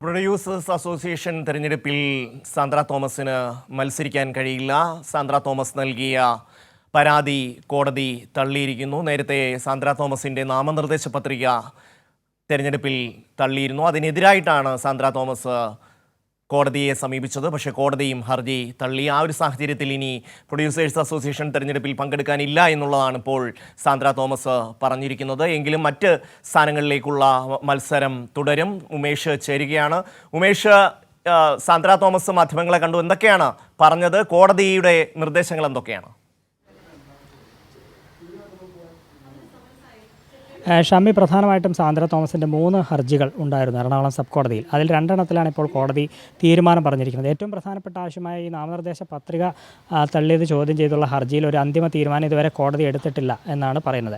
Producers association തെരഞ്ഞെടുപ്പിൽ സാന്ദ്ര തോമസിന് മത്സരിക്കാൻ കഴിയില്ല. സാന്ദ്ര തോമസ് നൽകിയ പരാതി കോടതി തള്ളിയിരിക്കുന്നു. നേരത്തെ സാന്ദ്ര തോമസിൻ്റെ നാമനിർദ്ദേശ പത്രിക തെരഞ്ഞെടുപ്പിൽ തള്ളിയിരുന്നു. അതിനെതിരായിട്ടാണ് സാന്ദ്ര തോമസ് കോടതിയെ സമീപിച്ചത്. പക്ഷേ കോടതിയും ഹർജി തള്ളി. ആ ഒരു സാഹചര്യത്തിൽ ഇനി പ്രൊഡ്യൂസേഴ്സ് അസോസിയേഷൻ തെരഞ്ഞെടുപ്പിൽ പങ്കെടുക്കാനില്ല എന്നുള്ളതാണ് ഇപ്പോൾ സാന്ദ്ര തോമസ് പറഞ്ഞിരിക്കുന്നത്. എങ്കിലും മറ്റ് സ്ഥാനങ്ങളിലേക്കുള്ള മത്സരം തുടരും. ഉമേഷ് ചേരുകയാണ്. ഉമേഷ്, സാന്ദ്ര തോമസ് മാധ്യമങ്ങളെ കണ്ടു, എന്തൊക്കെയാണ് പറഞ്ഞത്? കോടതിയുടെ നിർദ്ദേശങ്ങൾ എന്തൊക്കെയാണ്? ഷമി, പ്രധാനമായിട്ടും സാന്ദ്ര തോമസിൻ്റെ 3 ഹർജികൾ ഉണ്ടായിരുന്നു എറണാകുളം സബ് കോടതിയിൽ. അതിൽ 2 എണ്ണത്തിലാണ് ഇപ്പോൾ കോടതി തീരുമാനം പറഞ്ഞിരിക്കുന്നത്. ഏറ്റവും പ്രധാനപ്പെട്ട ആവശ്യമായ ഈ നാമനിർദ്ദേശ പത്രിക തള്ളിയത് ചോദ്യം ചെയ്തുള്ള ഹർജിയിൽ ഒരു അന്തിമ തീരുമാനം ഇതുവരെ കോടതി എടുത്തിട്ടില്ല എന്നാണ് പറയുന്നത്.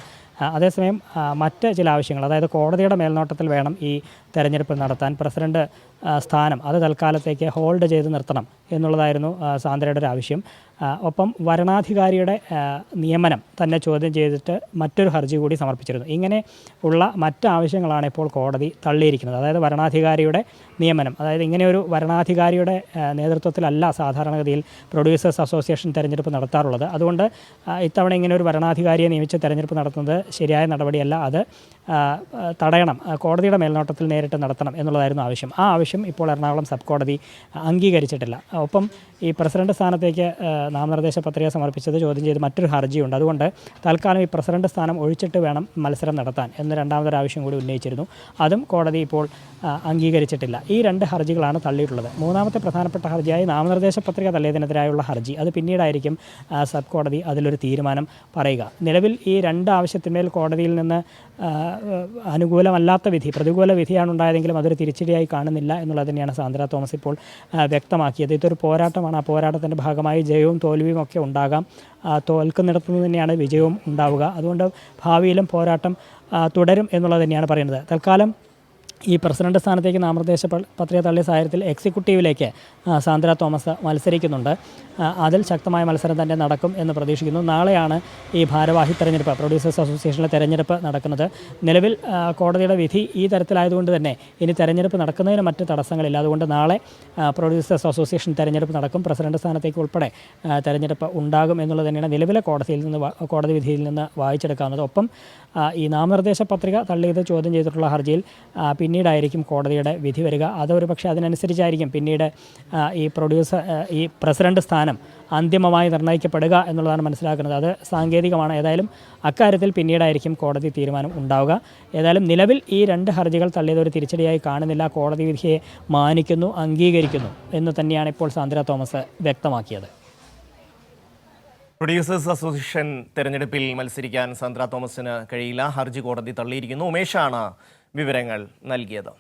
അതേസമയം മറ്റ് ചില ആവശ്യങ്ങൾ, അതായത് കോടതിയുടെ മേൽനോട്ടത്തിൽ വേണം ഈ തെരഞ്ഞെടുപ്പ് നടത്താൻ. പ്രസിഡന്റ് സ്ഥാനം അത് തൽക്കാലത്തേക്ക് ഹോൾഡ് ചെയ്ത് നിർത്തണം എന്നുള്ളതായിരുന്നു സാന്ദ്രയുടെ ഒരു ആവശ്യം. ഒപ്പം വരണാധികാരിയുടെ നിയമനം തന്നെ ചോദ്യം ചെയ്തിട്ട് മറ്റൊരു ഹർജി കൂടി സമർപ്പിച്ചിരുന്നു. ഇങ്ങനെ ഉള്ള മറ്റ് ആവശ്യങ്ങളാണ് ഇപ്പോൾ കോടതി തള്ളിയിരിക്കുന്നത്. അതായത് വരണാധികാരിയുടെ നിയമനം, അതായത് ഇങ്ങനെയൊരു വരണാധികാരിയുടെ നേതൃത്വത്തിലല്ല സാധാരണഗതിയിൽ പ്രൊഡ്യൂസേഴ്സ് അസോസിയേഷൻ തെരഞ്ഞെടുപ്പ് നടത്താറുള്ളത്. അതുകൊണ്ട് ഇത്തവണ ഇങ്ങനെ ഒരു വരണാധികാരിയെ നിയമിച്ച് തെരഞ്ഞെടുപ്പ് നടത്തുന്നത് ശരിയായ നടപടിയല്ല. അത് തടയണം, കോടതിയുടെ മേൽനോട്ടത്തിൽ നേരിട്ട് നടത്തണം എന്നുള്ളതായിരുന്നു ആവശ്യം. ആ ആവശ്യം ഇപ്പോൾ എറണാകുളം സബ് കോടതി അംഗീകരിച്ചിട്ടില്ല. ഒപ്പം ഈ പ്രസിഡന്റ് സ്ഥാനത്തേക്ക് നാമനിർദ്ദേശ പത്രിക സമർപ്പിച്ചത് ചോദ്യം ചെയ്ത് മറ്റൊരു ഹർജിയുണ്ട്. അതുകൊണ്ട് തൽക്കാലം ഈ പ്രസിഡന്റ് സ്ഥാനം ഒഴിച്ചിട്ട് വേണം മത്സരം നടത്താൻ എന്ന് രണ്ടാമതൊരു ആവശ്യം കൂടി ഉന്നയിച്ചിരുന്നു. അതും കോടതി ഇപ്പോൾ അംഗീകരിച്ചിട്ടില്ല. ഈ 2 ഹർജികളാണ് തള്ളിയിട്ടുള്ളത്. മൂന്നാമത്തെ പ്രധാനപ്പെട്ട ഹർജിയായി നാമനിർദ്ദേശ പത്രിക തള്ളിയതിനെതിരായുള്ള ഹർജി, അത് പിന്നീടായിരിക്കും സബ് കോടതി അതിലൊരു തീരുമാനം പറയുക. നിലവിൽ ഈ 2 ആവശ്യത്തിന്മേൽ കോടതിയിൽ നിന്ന് അനുകൂലമല്ലാത്ത വിധി, പ്രതികൂല വിധിയാണ് ഉണ്ടായതെങ്കിലും അതൊരു തിരിച്ചടിയായി കാണുന്നില്ല എന്നുള്ളത് തന്നെയാണ് സാന്ദ്ര തോമസ് ഇപ്പോൾ വ്യക്തമാക്കിയത്. ഇതൊരു പോരാട്ടമാണ്. ആ പോരാട്ടത്തിൻ്റെ ഭാഗമായി ജയവും തോൽവിയും ഒക്കെ ഉണ്ടാകാം. തോൽക്കുന്നിടത്തുനിന്ന് തന്നെയാണ് വിജയവും ഉണ്ടാവുക. അതുകൊണ്ട് ഭാവിയിലും പോരാട്ടം തുടരും എന്നുള്ളത് തന്നെയാണ് പറയുന്നത്. തൽക്കാലം ഈ പ്രസിഡന്റ് സ്ഥാനത്തേക്ക് നാമനിർദ്ദേശ പത്രിക തള്ളിയ സാഹചര്യത്തിൽ എക്സിക്യൂട്ടീവിലേക്ക് സാന്ദ്ര തോമസ് മത്സരിക്കുന്നുണ്ട്. അതിൽ ശക്തമായ മത്സരം തന്നെ നടക്കും എന്ന് പ്രതീക്ഷിക്കുന്നു. നാളെയാണ് ഈ ഭാരവാഹി തെരഞ്ഞെടുപ്പ്, പ്രൊഡ്യൂസേഴ്സ് അസോസിയേഷനിലെ തെരഞ്ഞെടുപ്പ് നടക്കുന്നത്. നിലവിൽ കോടതിയുടെ വിധി ഈ തരത്തിലായതുകൊണ്ട് തന്നെ ഇനി തെരഞ്ഞെടുപ്പ് നടക്കുന്നതിന് മറ്റ് തടസ്സങ്ങളില്ല. അതുകൊണ്ട് നാളെ പ്രൊഡ്യൂസേഴ്സ് അസോസിയേഷൻ തെരഞ്ഞെടുപ്പ് നടക്കും. പ്രസിഡന്റ് സ്ഥാനത്തേക്ക് ഉൾപ്പെടെ തെരഞ്ഞെടുപ്പ് ഉണ്ടാകും എന്നുള്ളത് തന്നെയാണ് നിലവിലെ കോടതി വിധിയിൽ നിന്ന് വായിച്ചെടുക്കാവുന്നത്. ഒപ്പം ഈ നാമനിർദ്ദേശ പത്രിക തള്ളിയത് ചോദ്യം ചെയ്തിട്ടുള്ള ഹർജിയിൽ പിന്നീടായിരിക്കും കോടതിയുടെ വിധി വരിക. അതൊരു പക്ഷേ അതിനനുസരിച്ചായിരിക്കും പിന്നീട് ഈ പ്രസിഡന്റ് സ്ഥാനം അന്തിമമായി നിർണ്ണയിക്കപ്പെടുക എന്നുള്ളതാണ് മനസ്സിലാക്കുന്നത്. അത് സാങ്കേതികമാണ്. ഏതായാലും അക്കാര്യത്തിൽ പിന്നീടായിരിക്കും കോടതി തീരുമാനം ഉണ്ടാവുക. ഏതായാലും നിലവിൽ ഈ 2 ഹർജികൾ തള്ളിയത് ഒരു തിരിച്ചടിയായി കാണുന്നില്ല. കോടതി വിധിയെ മാനിക്കുന്നു, അംഗീകരിക്കുന്നു എന്ന് തന്നെയാണ് ഇപ്പോൾ സാന്ദ്ര തോമസ് വ്യക്തമാക്കിയത്. പ്രൊഡ്യൂസേഴ്സ് അസോസിയേഷൻ തെരഞ്ഞെടുപ്പിൽ മത്സരിക്കാൻ സാന്ദ്ര തോമസിന് കഴിയില്ല. ഹർജി കോടതി തള്ളിയിരിക്കുന്നു. ഉമേഷാണ് വിവരങ്ങൾ നൽകിയത്.